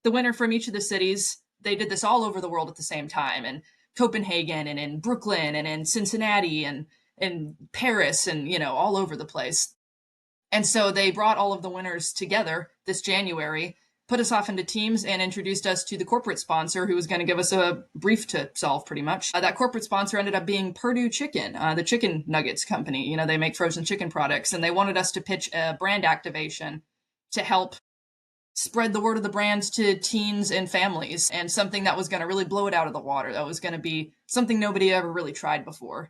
the winner from each of the cities. They did this all over the world at the same time, in Copenhagen and in Brooklyn and in Cincinnati and in Paris and, all over the place. And so they brought all of the winners together this January, put us off into teams, and introduced us to the corporate sponsor who was going to give us a brief to solve pretty much. That corporate sponsor ended up being Purdue Chicken, the chicken nuggets company. They make frozen chicken products, and they wanted us to pitch a brand activation to help spread the word of the brand to teens and families, and something that was going to really blow it out of the water. That was going to be something nobody ever really tried before.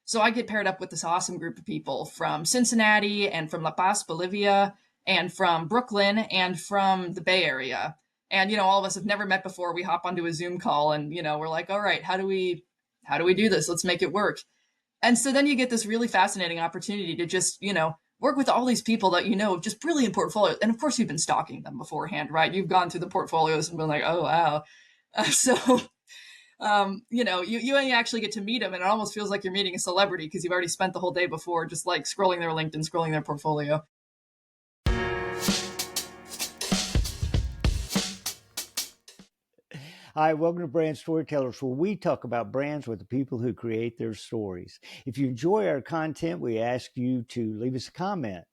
So I get paired up with this awesome group of people from Cincinnati and from La Paz, Bolivia, and from Brooklyn and from the Bay Area. And, all of us have never met before. We hop onto a Zoom call and, we're like, all right, how do we do this? Let's make it work. And so then you get this really fascinating opportunity to just, work with all these people that just brilliant portfolios. And of course, you've been stalking them beforehand, right? You've gone through the portfolios and been like, oh, wow. You only actually get to meet them, and it almost feels like you're meeting a celebrity because you've already spent the whole day before just like scrolling their LinkedIn, scrolling their portfolio. Hi, welcome to Brand Storytellers, where we talk about brands with the people who create their stories. If you enjoy our content, we ask you to leave us a comment,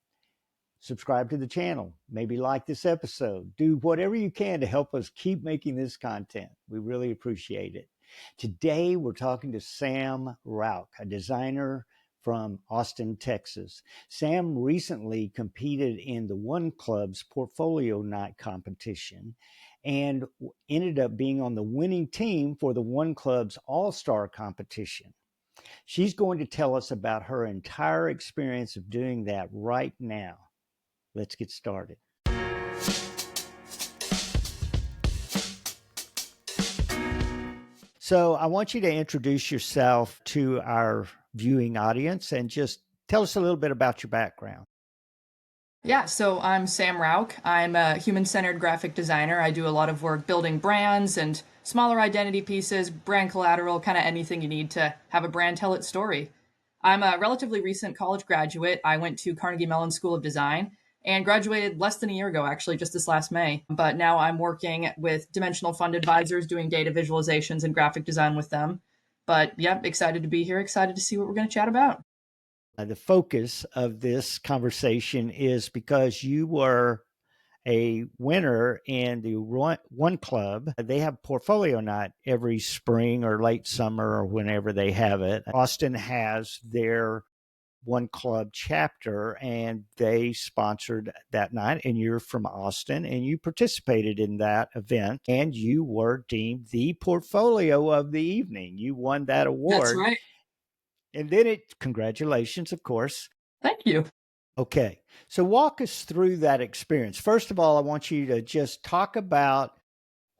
subscribe to the channel, maybe like this episode, do whatever you can to help us keep making this content. We really appreciate it. Today, we're talking to Sam Rauch, a designer from Austin, Texas. Sam recently competed in the One Club's Portfolio Night competition and ended up being on the winning team for the One Club's All-Star competition. She's going to tell us about her entire experience of doing that right now. Let's get started. So I want you to introduce yourself to our viewing audience and just tell us a little bit about your background. Yeah, so I'm Sam Rauch. I'm a human-centered graphic designer. I do a lot of work building brands and smaller identity pieces, brand collateral, kind of anything you need to have a brand tell its story. I'm a relatively recent college graduate. I went to Carnegie Mellon School of Design and graduated less than a year ago, actually, just this last May. But now I'm working with Dimensional Fund Advisors, doing data visualizations and graphic design with them. But yeah, excited to be here, excited to see what we're going to chat about. The focus of this conversation is because you were a winner in the One Club. They have portfolio night every spring or late summer or whenever they have it. Austin has their One Club chapter, and they sponsored that night, and you're from Austin, and you participated in that event, and you were deemed the portfolio of the evening. You won that award. That's right. And then congratulations, of course. Thank you. Okay, so walk us through that experience. First of all, I want you to just talk about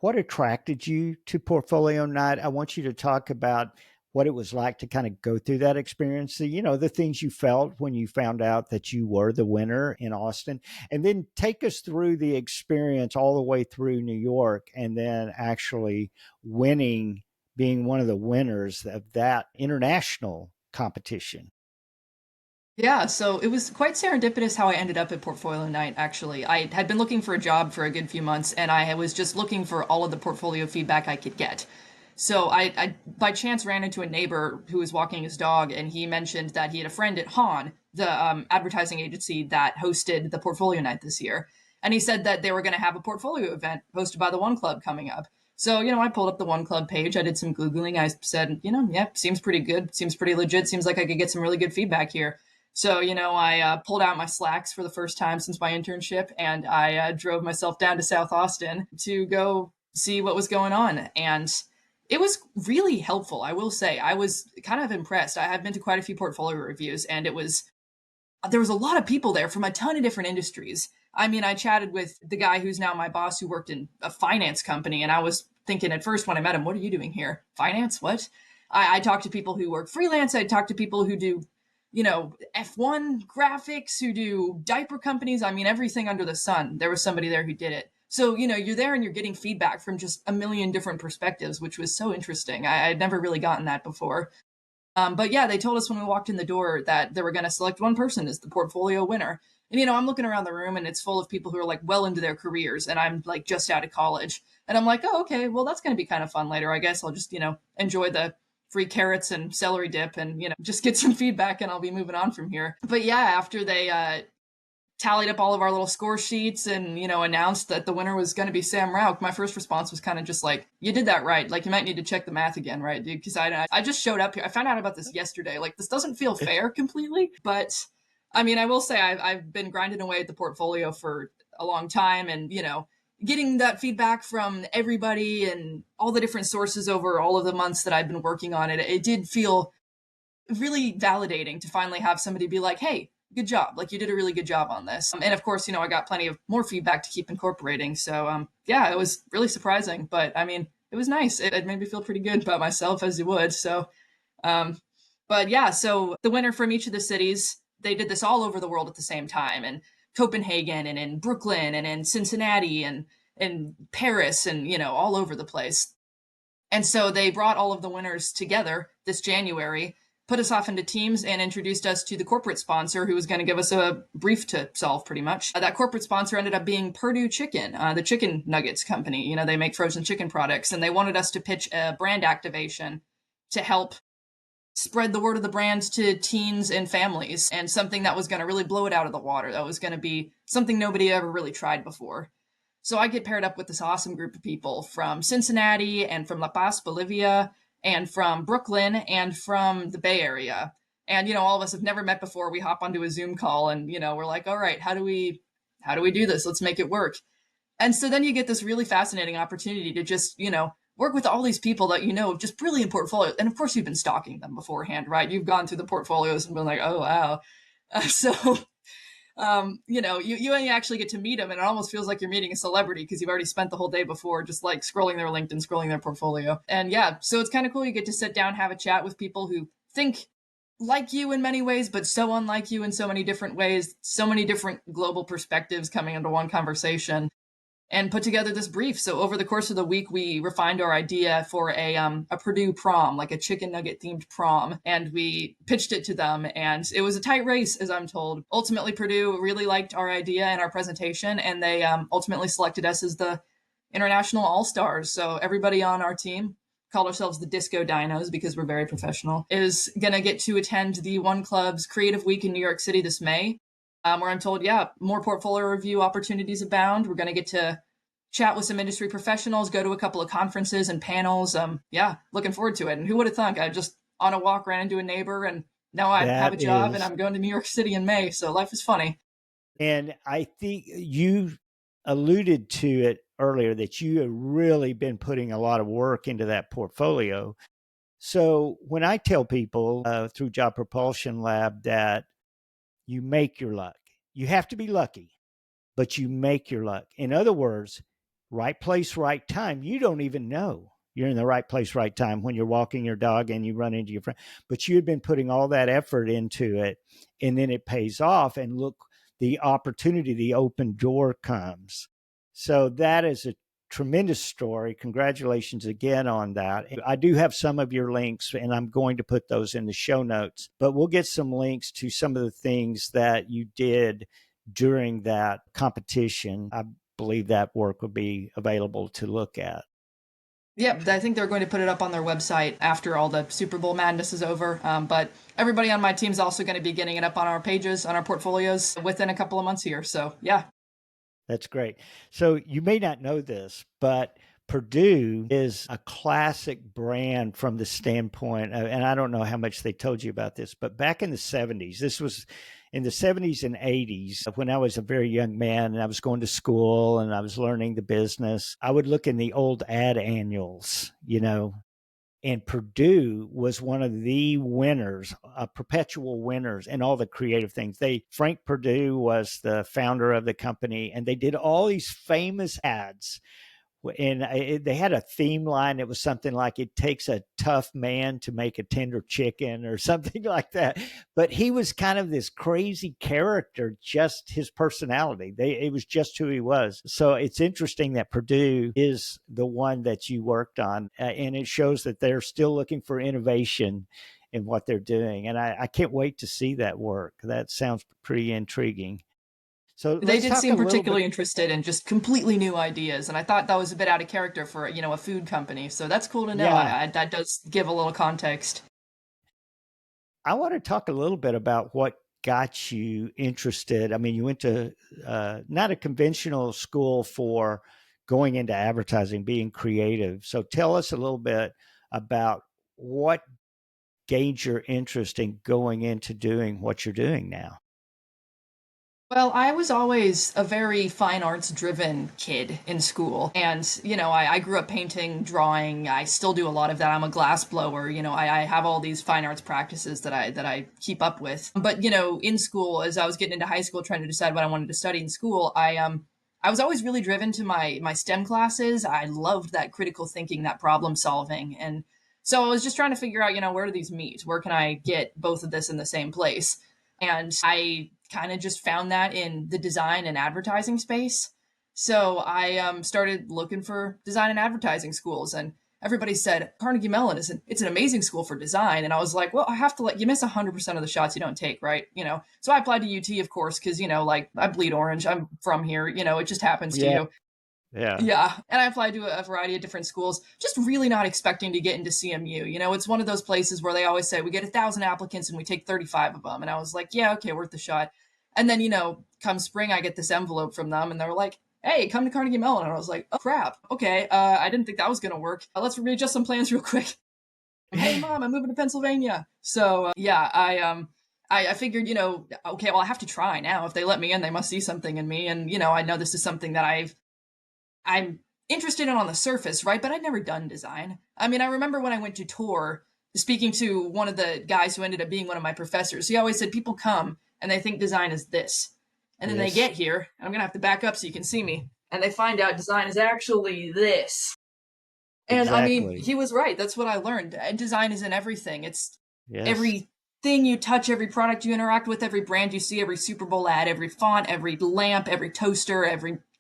what attracted you to Portfolio Night. I want you to talk about what it was like to kind of go through that experience, the things you felt when you found out that you were the winner in Austin, and then take us through the experience all the way through New York, and then actually being one of the winners of that international competition. Yeah, so it was quite serendipitous how I ended up at Portfolio Night, actually. I had been looking for a job for a good few months, and I was just looking for all of the portfolio feedback I could get. So I by chance ran into a neighbor who was walking his dog, and he mentioned that he had a friend at Hahn, the advertising agency that hosted the Portfolio Night this year. And he said that they were going to have a portfolio event hosted by the One Club coming up. So, I pulled up the One Club page. I did some Googling. I said, yeah, seems pretty good. Seems pretty legit. Seems like I could get some really good feedback here. So, I pulled out my slacks for the first time since my internship, and I drove myself down to South Austin to go see what was going on. And it was really helpful, I will say. I was kind of impressed. I have been to quite a few portfolio reviews, and there was a lot of people there from a ton of different industries. I mean, I chatted with the guy who's now my boss who worked in a finance company, and I was thinking at first when I met him, what are you doing here? Finance? What? I talked to people who work freelance. I talked to people who do F1 graphics, who do diaper companies. I mean, everything under the sun. There was somebody there who did it. So, you're there and you're getting feedback from just a million different perspectives, which was so interesting. I had never really gotten that before. But yeah, they told us when we walked in the door that they were going to select one person as the portfolio winner. And I'm looking around the room and it's full of people who are like well into their careers, and I'm like just out of college. And I'm like, oh, okay, well, that's going to be kind of fun later. I guess I'll just, enjoy the free carrots and celery dip and, just get some feedback and I'll be moving on from here. But yeah, after they tallied up all of our little score sheets and announced that the winner was going to be Sam Rauch, my first response was kind of just like, you did that right, like you might need to check the math again, right, dude? Because I just showed up here. I found out about this yesterday. Like, this doesn't feel fair completely, but I mean, I will say I've been grinding away at the portfolio for a long time, and getting that feedback from everybody and all the different sources over all of the months that I've been working on it, it did feel really validating to finally have somebody be like, hey, good job. Like, you did a really good job on this. And of course, I got plenty of more feedback to keep incorporating. So, yeah, it was really surprising, but I mean, it was nice. It made me feel pretty good about myself, as you would. So, um, but yeah, so the winner from each of the cities, they did this all over the world at the same time, and Copenhagen and in Brooklyn and in Cincinnati and in Paris and, all over the place. And so they brought all of the winners together this January, put us off into teams, and introduced us to the corporate sponsor who was going to give us a brief to solve pretty much. That corporate sponsor ended up being Purdue Chicken, the chicken nuggets company. They make frozen chicken products, and they wanted us to pitch a brand activation to help spread the word of the brand to teens and families, and something that was going to really blow it out of the water. That was going to be something nobody ever really tried before. So I get paired up with this awesome group of people from Cincinnati and from La Paz, Bolivia, and from Brooklyn and from the Bay Area. And all of us have never met before. We hop onto a Zoom call and we're like, all right, how do we do this? Let's make it work. And so then you get this really fascinating opportunity to just, work with all these people that just brilliant portfolios. And of course you've been stalking them beforehand, right? You've gone through the portfolios and been like, oh wow. So you only actually get to meet them, and it almost feels like you're meeting a celebrity because you've already spent the whole day before just like scrolling their LinkedIn, scrolling their portfolio. And yeah, so it's kind of cool. You get to sit down, have a chat with people who think like you in many ways, but so unlike you in so many different ways, so many different global perspectives coming into one conversation, and put together this brief. So over the course of the week, we refined our idea for a Purdue prom, like a chicken nugget themed prom, and we pitched it to them. And it was a tight race, as I'm told. Ultimately, Purdue really liked our idea and our presentation, and they ultimately selected us as the international all stars. So everybody on our team, called ourselves the Disco Dinos because we're very professional, is gonna get to attend the One Club's Creative Week in New York City this May, where I'm told, yeah, more portfolio review opportunities abound. We're going to get to chat with some industry professionals, go to a couple of conferences and panels. Yeah, looking forward to it. And who would have thunk? I just on a walk ran into a neighbor, and now I have a That job and is, I'm going to New York City in May. So life is funny. and I think you alluded to it earlier that you have really been putting a lot of work into that portfolio. So when I tell people through Job Propulsion Lab that you make your luck, you have to be lucky, but you make your luck. In other words, right place, right time. You don't even know you're in the right place, right time when you're walking your dog and you run into your friend. But you had been putting all that effort into it, and then it pays off. And look, the opportunity, the open door comes. So that is a tremendous story. Congratulations again on that. I do have some of your links, and I'm going to put those in the show notes, but we'll get some links to some of the things that you did during that competition. I believe that work will be available to look at. Yep, I think they're going to put it up on their website after all the Super Bowl madness is over. But everybody on my team is also going to be getting it up on our pages, on our portfolios within a couple of months here. So yeah. That's great. So you may not know this, but Purdue is a classic brand from the standpoint of, and I don't know how much they told you about this, but back in the 70s, this was in the 70s and 80s, when I was a very young man and I was going to school and I was learning the business, I would look in the old ad annuals, and Purdue was one of the winners, perpetual winners in all the creative things. Frank Purdue was the founder of the company, and they did all these famous ads, and they had a theme line. It was something like, it takes a tough man to make a tender chicken, or something like that. But he was kind of this crazy character, just his personality. It was just who he was. So it's interesting that Purdue is the one that you worked on, and it shows that they're still looking for innovation in what they're doing. And I can't wait to see that work. That sounds pretty intriguing. So They let's did talk a seem little bit. particularly interested in just completely new ideas, and I thought that was a bit out of character for, a food company. So that's cool to know. Yeah, That does give a little context. I want to talk a little bit about what got you interested. I mean, you went to not a conventional school for going into advertising, being creative. So tell us a little bit about what gained your interest in going into doing what you're doing now. Well, I was always a very fine arts driven kid in school. And, I grew up painting, drawing. I still do a lot of that. I'm a glass blower. I have all these fine arts practices that I keep up with. But, in school, as I was getting into high school, trying to decide what I wanted to study in school, I was always really driven to my STEM classes. I loved that critical thinking, that problem solving. And so I was just trying to figure out, where do these meet? Where can I get both of this in the same place? And I kind of just found that in the design and advertising space. So I started looking for design and advertising schools, and everybody said Carnegie Mellon it's an amazing school for design. And I was like, well, I have to let you miss 100% of the shots you don't take, right? So I applied to UT, of course, because like I bleed orange. I'm from here. It just happens to Yeah, you. yeah, Yeah, and I applied to a variety of different schools, just really not expecting to get into CMU. It's one of those places where they always say we get 1,000 applicants and we take 35 of them. And I was like, yeah, okay, worth the shot. And then, come spring, I get this envelope from them, and they're like, hey, come to Carnegie Mellon. And I was like, oh crap, okay, I didn't think that was gonna work. Let's readjust some plans real quick. Hey, mom, I'm moving to Pennsylvania. So yeah, I figured, okay, well, I have to try now. If they let me in, they must see something in me. And I know this is something that I'm interested in on the surface, right? But I'd never done design. I mean, I remember when I went to tour, speaking to one of the guys who ended up being one of my professors. He always said people come and they think design is this. And then they yes, get here, I'm going to have to back up so you can see me, and they find out design is actually this. And I mean, exactly. he was right. That's what I learned. And design is in everything. It's Yes, everything you touch, every product you interact with, every brand you see, every Super Bowl ad, every font, every lamp, every toaster,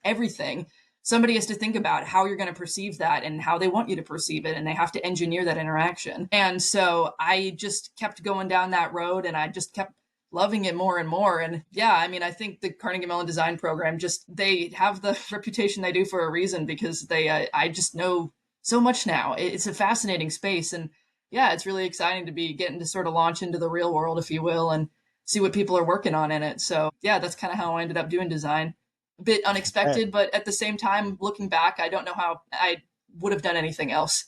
everything. Somebody has to think about how you're going to perceive that and how they want you to perceive it, and they have to engineer that interaction. And so I just kept going down that road, and I just kept loving it more and more. And yeah, I mean, I think the Carnegie Mellon Design Program, just they have the reputation they do for a reason, because I just know so much now. It's a fascinating space, and yeah, it's really exciting to be getting to sort of launch into the real world, if you will, and see what people are working on in it. So yeah, that's kind of how I ended up doing design. A bit uh, unexpected, but at the same time, looking back, I don't know how I would have done anything else.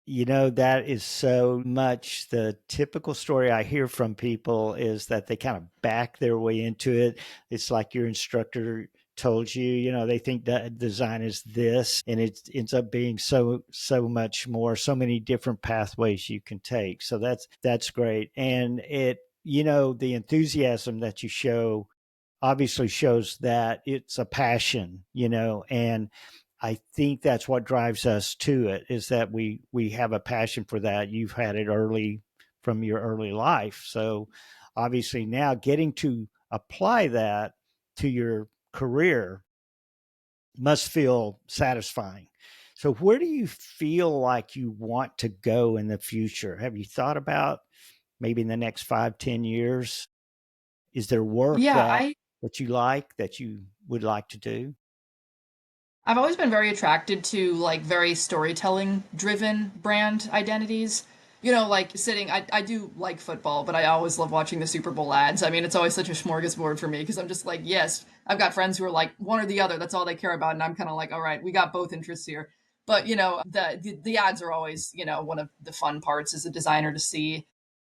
that is so much the typical story I hear from people is that they kind of back their way into it. It's like your instructor told you, they think that design is this, and it ends up being so much more, so many different pathways you can take. So that's great. And the enthusiasm that you show obviously shows that it's a passion, and I think that's what drives us to it, is that we have a passion for that. You've had it early, from your early life. So obviously now getting to apply that to your career must feel satisfying. So where do you feel like you want to go in the future? Have you thought about maybe in the next 5, 10 years? Is there work Yeah, that you like, that you would like to do? I've always been very attracted to like very storytelling driven brand identities. Like I do like football, but I always love watching the Super Bowl ads. I mean, it's always such a smorgasbord for me, because I'm just like, yes, I've got friends who are like one or the other. That's all they care about. And I'm kind of like, all right, we got both interests here. But, the ads are always, one of the fun parts as a designer to see.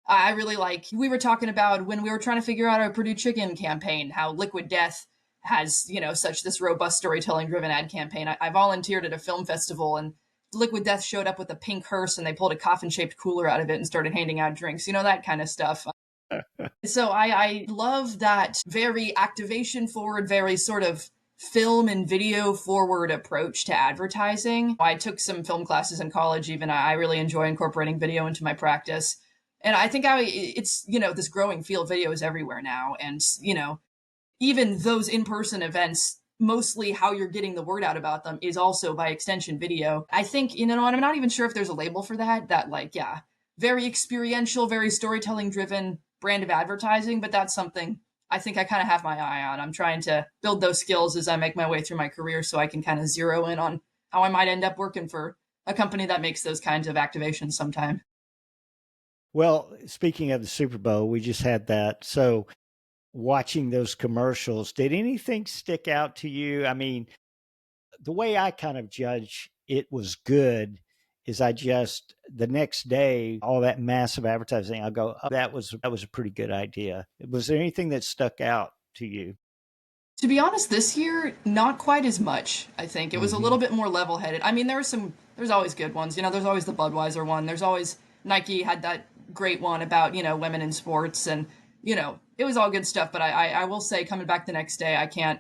I really like, we were talking about when we were trying to figure out our Purdue Chicken campaign, how Liquid Death has such this robust storytelling driven ad campaign. I volunteered at a film festival, and Liquid Death showed up with a pink hearse, and they pulled a coffin shaped cooler out of it and started handing out drinks, that kind of stuff. So I love that very activation forward, very sort of film and video forward approach to advertising. I took some film classes in college. Even I really enjoy incorporating video into my practice. And I think it's this growing field. Video is everywhere now, and even those in-person events, mostly how you're getting the word out about them is also by extension video. I think, and I'm not even sure if there's a label for that like, yeah, very experiential, very storytelling driven brand of advertising, but that's something I think I kind of have my eye on. I'm trying to build those skills as I make my way through my career so I can kind of zero in on how I might end up working for a company that makes those kinds of activations sometime. Well, speaking of the Super Bowl, we just had that. So, watching those commercials, did anything stick out to you? I mean, the way I kind of judge it was good is I just the next day all that massive advertising I go, oh, that was a pretty good idea. Was there anything that stuck out to you? To be honest, this year, not quite as much, I think. It was a Mm-hmm. little bit more level headed. I mean, there's always good ones. There's always the Budweiser one. There's always Nike had that great one about, women in sports. And, it was all good stuff. But I will say, coming back the next day, I can't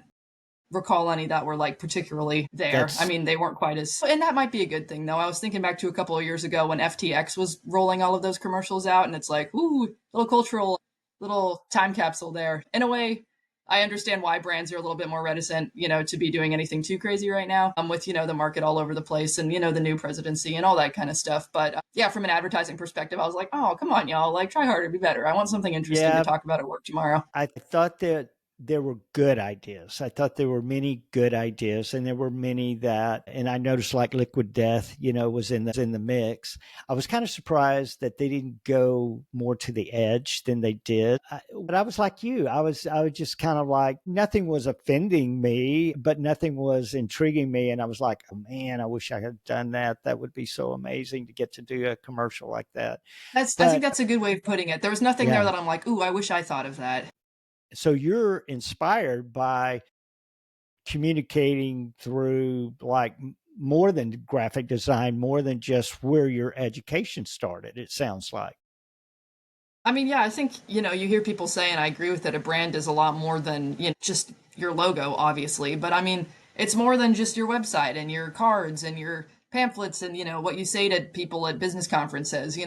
recall any that were like particularly there. I That's mean, they weren't quite as, and that might be a good thing though. I was thinking back to a couple of years ago when FTX was rolling all of those commercials out, and it's like, ooh, little cultural, little time capsule there. In a way, I understand why brands are a little bit more reticent, to be doing anything too crazy right now, with the market all over the place and the new presidency and all that kind of stuff. But yeah, from an advertising perspective, I was like, oh, come on, y'all, like try harder, be better. I want something interesting to yeah, talk about at work tomorrow. I thought that there were good ideas. I thought there were many good ideas, and there were many that, and I noticed like Liquid Death, was in the mix. I was kind of surprised that they didn't go more to the edge than they did. But I was like you. I was just kind of like nothing was offending me, but nothing was intriguing me, and I was like, oh man, I wish I had done that. That would be so amazing to get to do a commercial like that. I think But that's a good way of putting it. There was nothing there yeah, that I'm like, ooh, I wish I thought of that. so you're inspired by communicating through like more than graphic design, more than just where your education started, it sounds like. I mean, yeah, I think, you hear people say, and I agree with it, a brand is a lot more than, just your logo, obviously. But I mean, it's more than just your website and your cards and your pamphlets and, what you say to people at business conferences.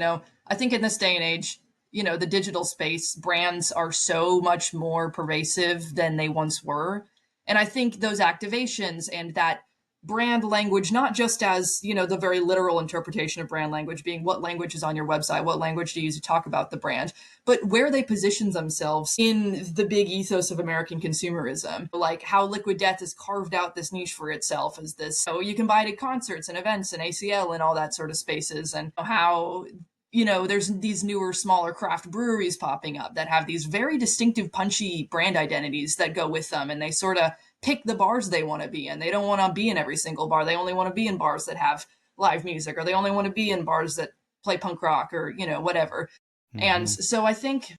I think in this day and age, the digital space, brands are so much more pervasive than they once were. And I think those activations and that brand language, not just as, the very literal interpretation of brand language being what language is on your website, what language do you use to talk about the brand, but where they position themselves in the big ethos of American consumerism, like how Liquid Death has carved out this niche for itself as this, so you can buy it at concerts and events and ACL and all that sort of spaces, and how there's these newer, smaller craft breweries popping up that have these very distinctive, punchy brand identities that go with them. And they sort of pick the bars they want to be in. They don't want to be in every single bar. They only want to be in bars that have live music, or they only want to be in bars that play punk rock, or, whatever. And Mm-hmm. so I think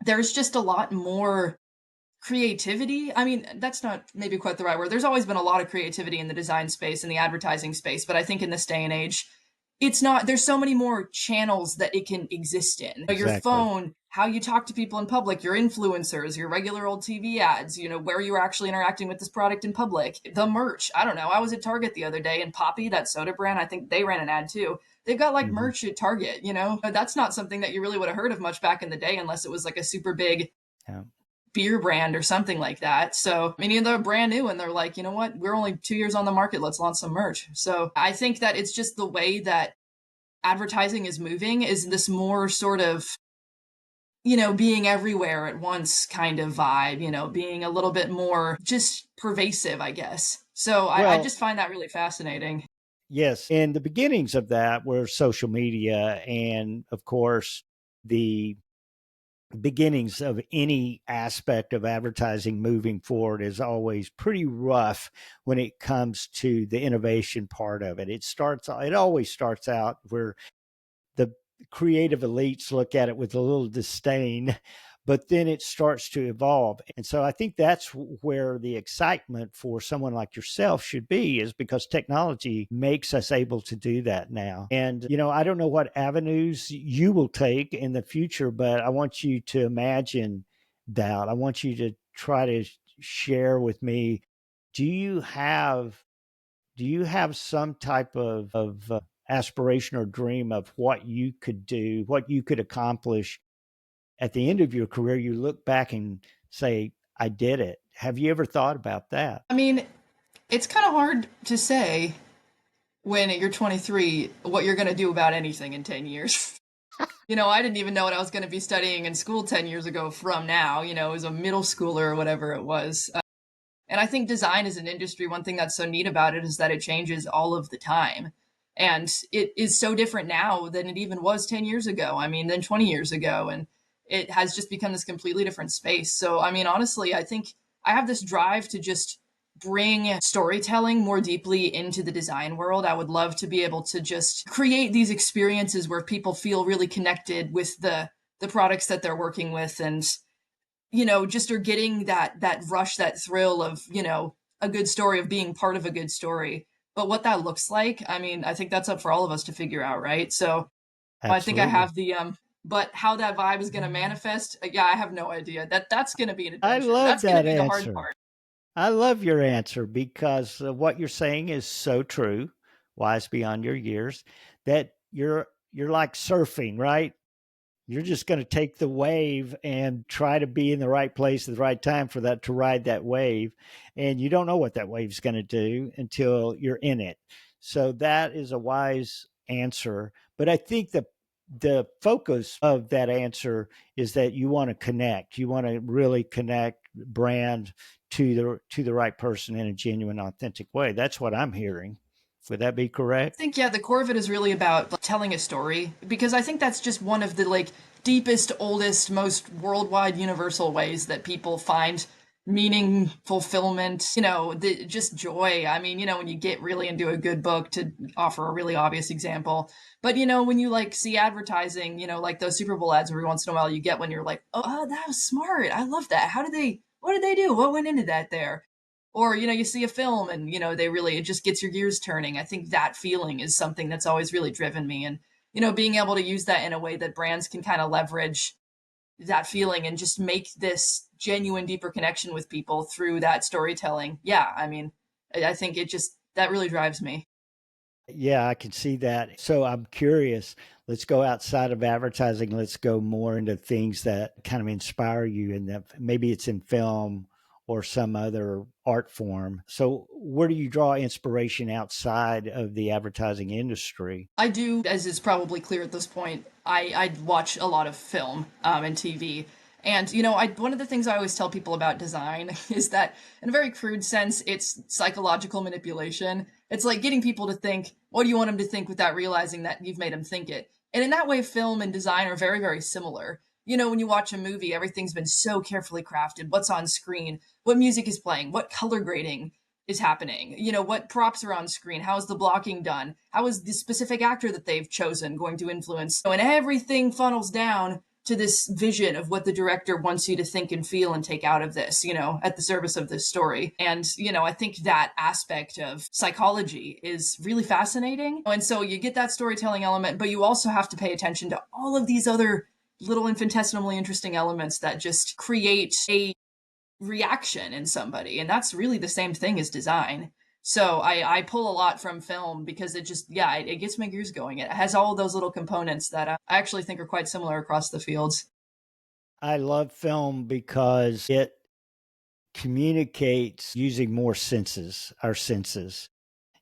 there's just a lot more creativity. I mean, that's not maybe quite the right word. There's always been a lot of creativity in the design space and the advertising space, but I think in this day and age, it's not, there's so many more channels that it can exist in. Your Exactly. phone, how you talk to people in public, your influencers, your regular old TV ads, where you're actually interacting with this product in public, the merch. I don't know. I was at Target the other day, and Poppy, that soda brand, I think they ran an ad too. They've got like Mm-hmm. merch at Target, That's not something that you really would have heard of much back in the day unless it was like a super big Yeah. beer brand or something like that. So, I mean, they're brand new and they're like, you know what? We're only 2 years on the market. Let's launch some merch. So, I think that it's just the way that advertising is moving is this more sort of, being everywhere at once kind of vibe, being a little bit more just pervasive, I guess. So, I Well, just find that really fascinating. yes. And the beginnings of that were social media. And of course, the beginnings of any aspect of advertising moving forward is always pretty rough when it comes to the innovation part of it. It always starts out where the creative elites look at it with a little disdain, but then it starts to evolve. And so I think that's where the excitement for someone like yourself should be, is because technology makes us able to do that now. And, I don't know what avenues you will take in the future, but I want you to imagine that. I want you to try to share with me, do you have some type of aspiration or dream of what you could do, what you could accomplish at the end of your career? You look back and say, I did it. Have you ever thought about that? I mean, it's kind of hard to say when you're 23 what you're going to do about anything in 10 years. I didn't even know what I was going to be studying in school 10 years ago from now, as a middle schooler or whatever it was. And I think design as an industry, one thing that's so neat about it is that it changes all of the time. And it is so different now than it even was 10 years ago. I mean, than 20 years ago. And it has just become this completely different space. So, I mean, honestly, I think I have this drive to just bring storytelling more deeply into the design world. I would love to be able to just create these experiences where people feel really connected with the products that they're working with, and just are getting that rush, that thrill of, a good story, of being part of a good story. But what that looks like, I mean, I think that's up for all of us to figure out, right? So I think I Absolutely. have the but how that vibe is going to manifest, yeah, I have no idea. That's going to be an I adventure. love That's going to that be the hard answer. part. I love your answer because what you're saying is so true, wise beyond your years, that you're like surfing, right? You're just going to take the wave and try to be in the right place at the right time for that to ride that wave. And you don't know what that wave's going to do until you're in it. So that is a wise answer. But I think the focus of that answer is that you want to connect. You want to really connect brand to the right person in a genuine, authentic way. That's what I'm hearing. Would that be I correct? think, yeah, the core of it is really about like, telling a story, because I think that's just one of the like deepest, oldest, most worldwide universal ways that people find meaning, fulfillment, just joy. I mean, when you get really into a good book, to offer a really obvious example. But when you like see advertising, like those Super Bowl ads every once in a while you get, when you're like, oh, that was smart. I love that. What did they do? What went into that there? Or you see a film and they really, it just gets your gears turning. I think that feeling is something that's always really driven me, and being able to use that in a way that brands can kind of leverage that feeling and just make this genuine, deeper connection with people through that storytelling. Yeah, I mean, I think it just, that really drives me. Yeah, I can see that. So I'm curious. Let's go outside of advertising. Let's go more into things that kind of inspire you, and that maybe it's in film or some other art form. So, where do you draw inspiration outside of the advertising industry? I do, as is probably clear at this point, I watch a lot of film and TV. And, one of the things I always tell people about design is that, in a very crude sense, it's psychological manipulation. It's like getting people to think, what do you want them to think without realizing that you've made them think it? And in that way, film and design are very, very similar. When you watch a movie, everything's been so carefully crafted. What's on screen? What music is playing? What color grading is happening? What props are on screen? How is the blocking done? How is the specific actor that they've chosen going to influence? And everything funnels down to this vision of what the director wants you to think and feel and take out of this, at the service of this story. And, I think that aspect of psychology is really fascinating. And so you get that storytelling element, but you also have to pay attention to all of these other little infinitesimally interesting elements that just create a reaction in somebody. And that's really the same thing as design. So I pull a lot from film because it just, yeah, it gets my gears going. It has all those little components that I actually think are quite similar across the fields. I love film because it communicates using more senses, our senses.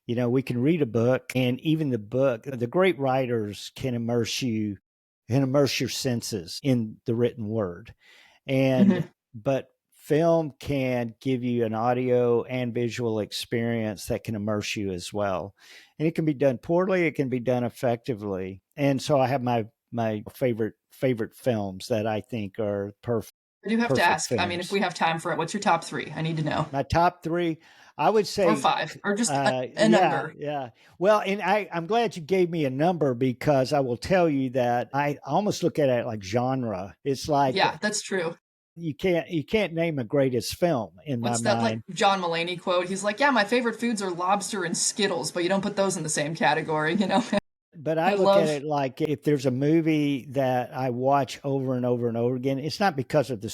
We can read a book, and even the great writers can immerse your senses in the written word. And, Hmm. but film can give you an audio and visual experience that can immerse you as well. And it can be done poorly, it can be done effectively. And so I have my favorite films that I think are I do have to perfect ask, I mean, if films. we have time for it, what's your top three? I need to know. My top three, I would Or say, five, or just a yeah, number. yeah. Well, and I'm glad you gave me a number because I will tell you that I almost look at it like genre. It's like Yeah, that's true. you can't name a greatest film in my What's that like mind. John Mulaney quote? He's like, yeah, my favorite foods are lobster and Skittles, but you don't put those in the same category. But I I look at love. it like if there's a movie that I watch over and over and over again, it's not because of the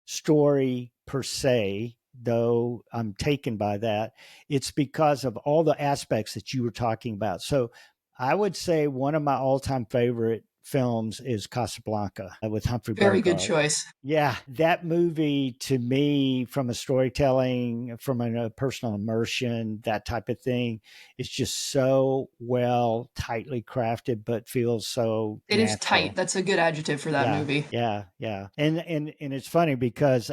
story per se, though I'm taken by that. It's because of all the aspects that you were talking about. So I would say one of my all time favorite films is Casablanca with Humphrey Very good Bogart. choice. Yeah, that movie to me, from a storytelling, from a personal immersion, that type of thing, is just so well, tightly crafted, but feels so It is tight. natural. That's a good adjective for that Yeah, movie. yeah, yeah. And it's funny because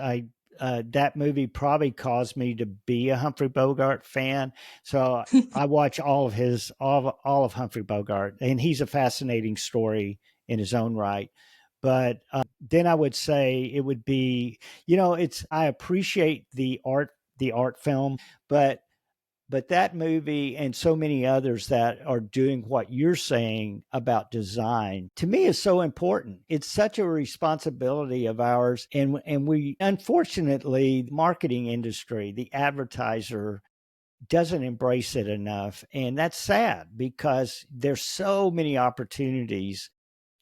that movie probably caused me to be a Humphrey Bogart fan. So I watch all of Humphrey Bogart, and he's a fascinating story in his own right. But then I would say it would be, it's I appreciate the art film, but that movie and so many others that are doing what you're saying about design to me is so important. It's such a responsibility of ours, and we, unfortunately, the marketing industry, the advertiser, doesn't embrace it enough, and that's sad because there's so many opportunities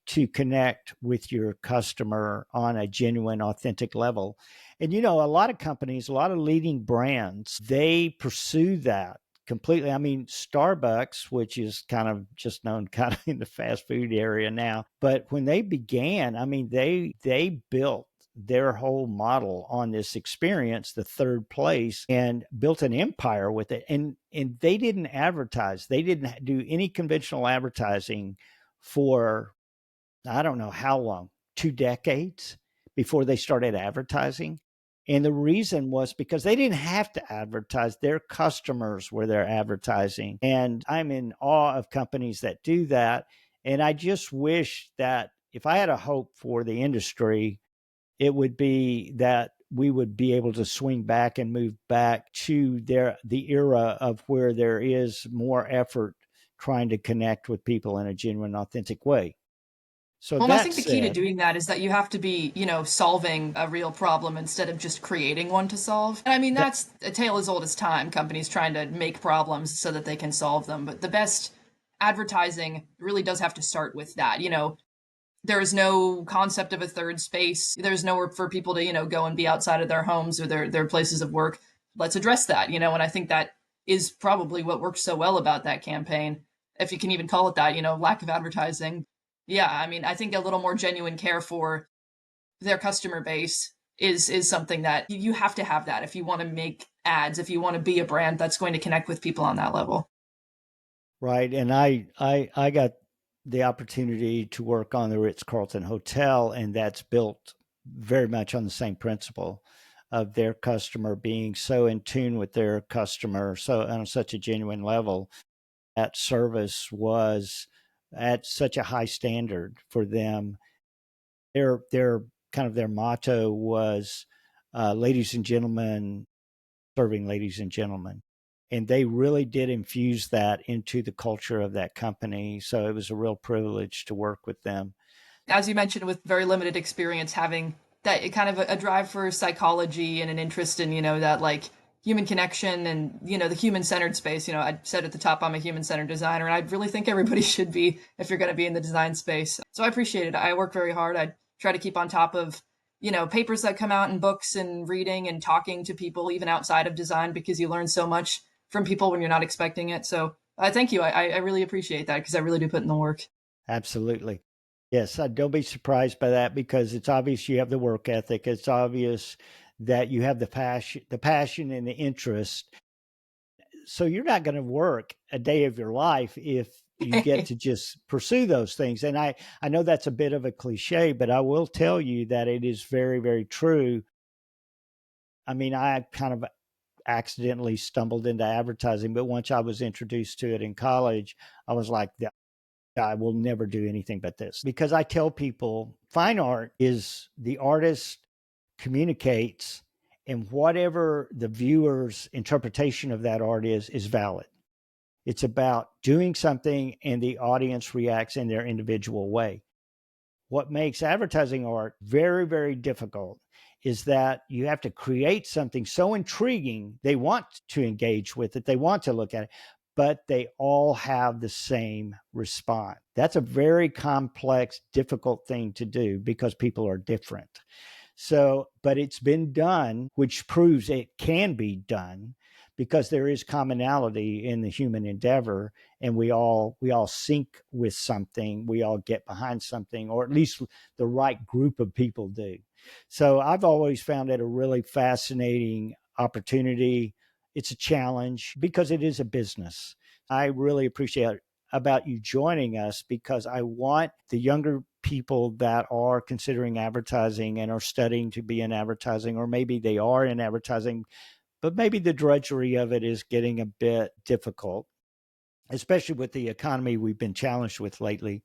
to connect with your customer on a genuine, authentic level. And, a lot of companies, a lot of leading brands, they pursue that completely. I mean, Starbucks, which is kind of just known kind of in the fast food area now, but when they began, I mean, they built their whole model on this experience, the third place, and built an empire with it. And they didn't advertise. They didn't do any conventional advertising for, I don't know how long, 2 decades before they started advertising. And the reason was because they didn't have to advertise. Their customers were their advertising. And I'm in awe of companies that do that. And I just wish that if I had a hope for the industry, it would be that we would be able to swing back and move back to the era of where there is more effort trying to connect with people in a genuine, authentic way. So Well, and I that think the key to said, doing that is that you have to be, solving a real problem instead of just creating one to solve. And I mean, that that's a tale as old as time, companies trying to make problems so that they can solve them. But the best advertising really does have to start with that. There is no concept of a third space. There's nowhere for people to, go and be outside of their homes or their places of work. Let's address that, and I think that is probably what works so well about that campaign, if you can even call it that, lack of advertising. Yeah, I mean, I think a little more genuine care for their customer base is something that you have to have that if you want to make ads, if you want to be a brand that's going to connect with people on that level. right, and I got the opportunity to work on the Ritz Carlton Hotel, and that's built very much on the same principle of their customer being so in tune with their customer, so on such a genuine level. That service was at such a high standard for them. Their kind of their motto was, "Ladies and gentlemen, serving ladies and gentlemen." And they really did infuse that into the culture of that company. So it was a real privilege to work with them. As you mentioned, with very limited experience, having that kind of a drive for psychology and an interest in, that like human connection and, the human centered space. I said at the top, I'm a human centered designer, and I really think everybody should be if you're going to be in the design space. So I appreciate it. I work very hard. I try to keep on top of, papers that come out in books and reading and talking to people, even outside of design, because you learn so much from people when you're not expecting it. So thank you. I really appreciate that because I really do put in the work. Absolutely. Yes, don't be surprised by that because it's obvious you have the work ethic. It's obvious that you have the passion and the interest. So you're not going to work a day of your life if you get to just pursue those things. And I know that's a bit of a cliche, but I will tell you that it is very, very true. I mean, I kind of accidentally stumbled into advertising, but once I was introduced to it in college, I was like, I will never do anything but this. Because I tell people fine art is the artist communicates, and whatever the viewer's interpretation of that art is valid. It's about doing something and the audience reacts in their individual way. What makes advertising art very, very difficult is that you have to create something so intriguing, they want to engage with it, they want to look at it, but they all have the same response. That's a very complex, difficult thing to do because people are different. So, but it's been done, which proves it can be done because there is commonality in the human endeavor, and we all sync with something, we all get behind something, or at least the right group of people do. So I've always found it a really fascinating opportunity. It's a challenge because it is a business. I really appreciate about you joining us because I want the younger people that are considering advertising and are studying to be in advertising, or maybe they are in advertising, but maybe the drudgery of it is getting a bit difficult, especially with the economy we've been challenged with lately,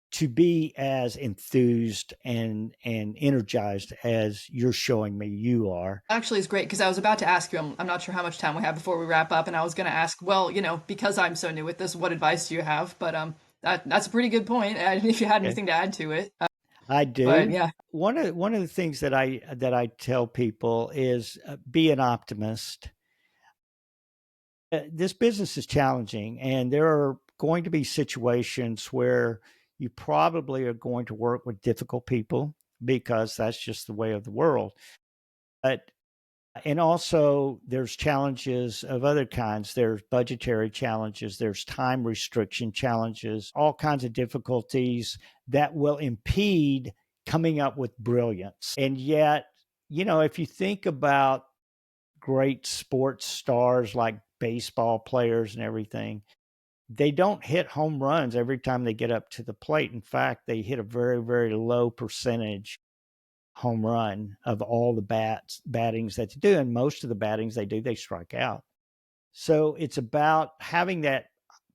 to be as enthused and energized as you're showing me you are. Actually, it's great because I was about to ask you, I'm not sure how much time we have before we wrap up, and I was going to ask, well, because I'm so new with this, what advice do you have? But that's a pretty good point. If you had Okay. anything to add to it, I but do. yeah, One of the things that I tell people is be an optimist. This business is challenging, and there are going to be situations where you probably are going to work with difficult people because that's just the way of the world. But and also there's challenges of other kinds. There's budgetary challenges, there's time restriction challenges, all kinds of difficulties that will impede coming up with brilliance. And yet, if you think about great sports stars like baseball players and everything, they don't hit home runs every time they get up to the plate. In fact, they hit a very, very low percentage home run of all the battings that they do. And most of the battings they do, they strike out. So it's about having that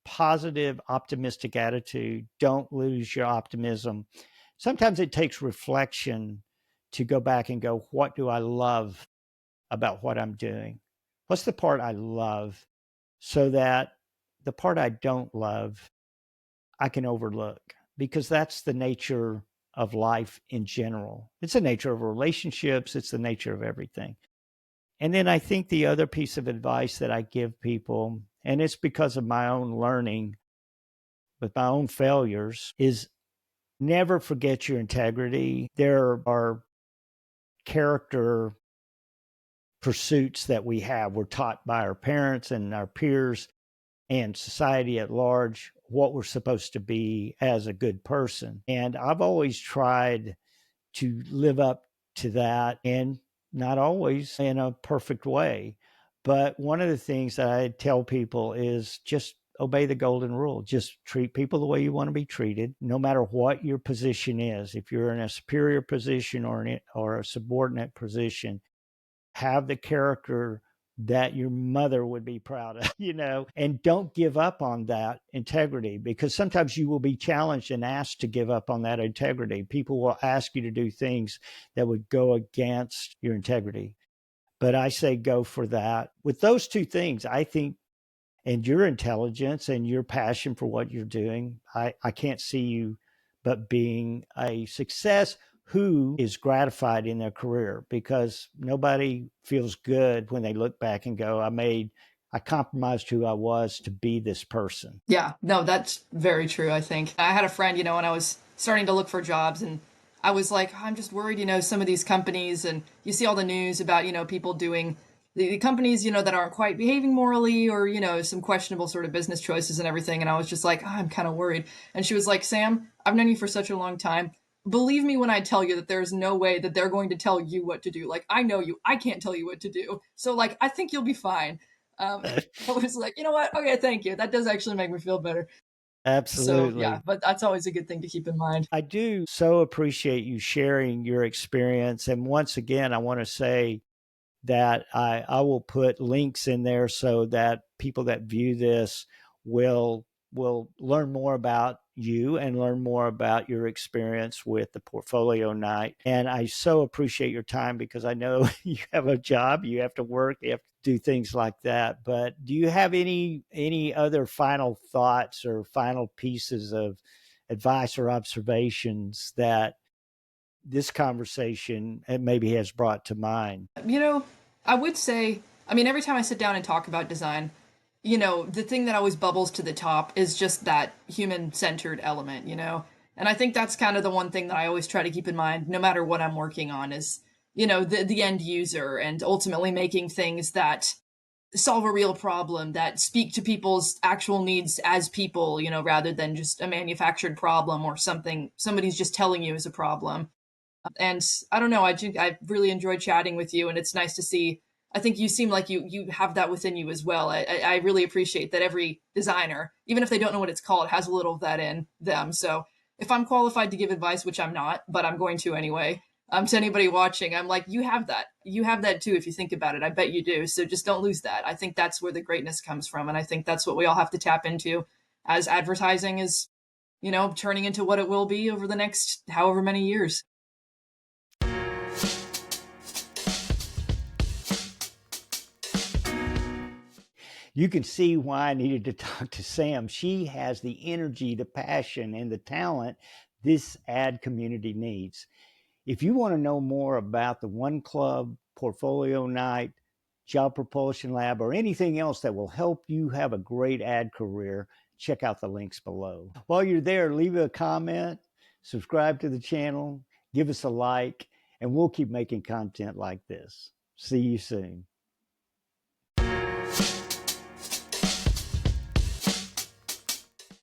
positive, optimistic attitude. Don't lose your optimism. Sometimes it takes reflection to go back and go, what do I love about what I'm doing? What's the part I love, so that the part I don't love, I can overlook, because that's the nature of life in general. It's the nature of relationships, it's the nature of everything. And then I think the other piece of advice that I give people, and it's because of my own learning with my own failures, is never forget your integrity. There are character pursuits that we have. We're taught by our parents and our peers and society at large what we're supposed to be as a good person. And I've always tried to live up to that, and not always in a perfect way. But one of the things that I tell people is just obey the golden rule. Just treat people the way you want to be treated, no matter what your position is. If you're in a superior position or a subordinate position, have the character that your mother would be proud of, and don't give up on that integrity, because sometimes you will be challenged and asked to give up on that integrity. People will ask you to do things that would go against your integrity. But I say go for that. With those two things, I think, and your intelligence and your passion for what you're doing, I can't see you but being a success who is gratified in their career, because nobody feels good when they look back and go, I compromised who I was to be this person. yeah, no, that's very true. I think I had a friend, when I was starting to look for jobs, and I was like, I'm just worried, some of these companies, and you see all the news about, people doing the companies, that aren't quite behaving morally, or, some questionable sort of business choices and everything. And I was just like, I'm kind of worried. And she was like, Sam, I've known you for such a long time. Believe me when I tell you that there's no way that they're going to tell you what to do. Like, I know you, I can't tell you what to do. So, like, I think you'll be fine. I was like, you know what? Okay, thank you. That does actually make me feel better. So yeah, Absolutely. but that's always a good thing to keep in mind. I do so appreciate you sharing your experience. And once again, I want to say that I will put links in there so that people that view this will learn more about you and learn more about your experience with the portfolio night. And I so appreciate your time, because I know you have a job, you have to work, you have to do things like that. But do you have any other final thoughts or final pieces of advice or observations that this conversation maybe has brought to mind? You know, I would say, I mean, every time I sit down and talk about design, the thing that always bubbles to the top is just that human centered element, And I think that's kind of the one thing that I always try to keep in mind, no matter what I'm working on, is, the end user, and ultimately making things that solve a real problem, that speak to people's actual needs as people, rather than just a manufactured problem or something somebody's just telling you is a problem. And I don't know, I really enjoyed chatting with you, and it's nice to see. I think you seem like you have that within you as well. I really appreciate that every designer, even if they don't know what it's called, has a little of that in them. So if I'm qualified to give advice, which I'm not, but I'm going to anyway, to anybody watching, I'm like, you have that. You have that too, if you think about it. I bet you do. So just don't lose that. I think that's where the greatness comes from, and I think that's what we all have to tap into as advertising is, turning into what it will be over the next however many years. You can see why I needed to talk to Sam. She has the energy, the passion, and the talent this ad community needs. If you want to know more about the One Club, Portfolio Night, Job Propulsion Lab, or anything else that will help you have a great ad career, check out the links below. While you're there, leave a comment, subscribe to the channel, give us a like, and we'll keep making content like this. See you soon.